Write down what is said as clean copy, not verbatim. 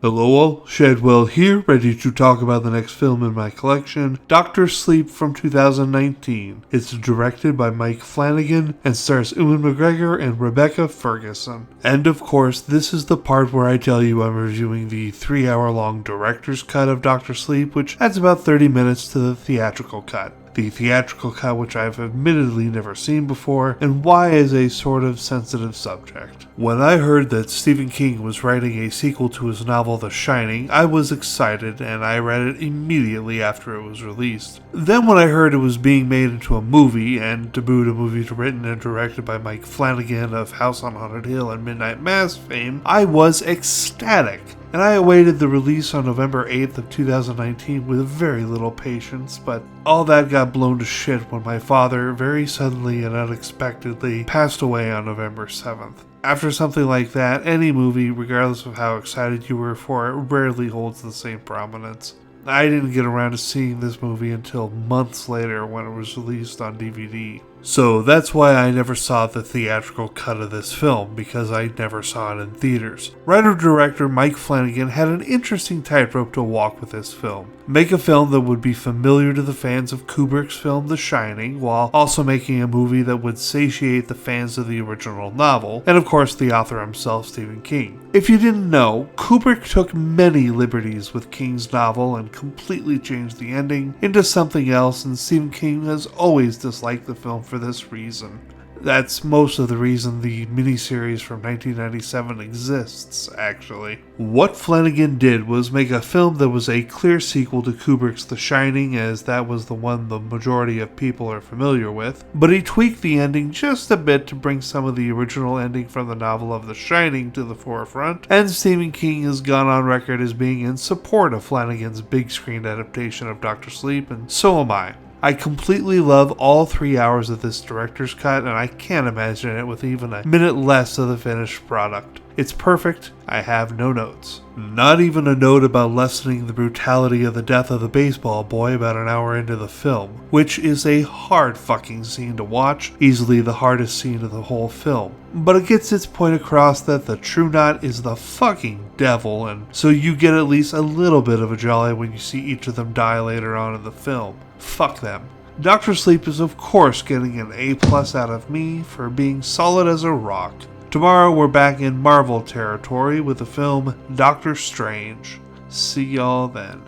Hello all, Shadwell here, ready to talk about the next film in my collection, Dr. Sleep from 2019. It's directed by Mike Flanagan and stars Ewan McGregor and Rebecca Ferguson. And of course, this is the part where I tell you I'm reviewing the 3-hour-long director's cut of Dr. Sleep, which adds about 30 minutes to the theatrical cut. The theatrical cut, which I've admittedly never seen before, and why is a sort of sensitive subject. When I heard that Stephen King was writing a sequel to his novel The Shining, I was excited and I read it immediately after it was released. Then when I heard it was being made into a movie, and to boot a movie written and directed by Mike Flanagan of House on Haunted Hill and Midnight Mass fame, I was ecstatic. And I awaited the release on November 8th of 2019 with very little patience, but all that got blown to shit when my father very suddenly and unexpectedly passed away on November 7th. After something like that, any movie, regardless of how excited you were for it, rarely holds the same prominence. I didn't get around to seeing this movie until months later when it was released on DVD. So that's why I never saw the theatrical cut of this film, because I never saw it in theaters. Writer-director Mike Flanagan had an interesting tightrope to walk with this film. Make a film that would be familiar to the fans of Kubrick's film The Shining, while also making a movie that would satiate the fans of the original novel, and of course the author himself, Stephen King. If you didn't know, Kubrick took many liberties with King's novel and completely changed the ending into something else, and Stephen King has always disliked the film for this reason. That's most of the reason the miniseries from 1997 exists, actually. What Flanagan did was make a film that was a clear sequel to Kubrick's The Shining, as that was the one the majority of people are familiar with, but he tweaked the ending just a bit to bring some of the original ending from the novel of The Shining to the forefront, and Stephen King has gone on record as being in support of Flanagan's big screen adaptation of Dr. Sleep, and so am I. I completely love all 3 hours of this director's cut, and I can't imagine it with even a minute less of the finished product. It's perfect. I have no notes. Not even a note about lessening the brutality of the death of the baseball boy about an hour into the film, which is a hard fucking scene to watch, easily the hardest scene of the whole film. But it gets its point across that the True Knot is the fucking devil, and so you get at least a little bit of a jolly when you see each of them die later on in the film. Fuck them. Dr. Sleep is of course getting an A+ out of me for being solid as a rock. Tomorrow we're back in Marvel territory with the film Doctor Strange. See y'all then.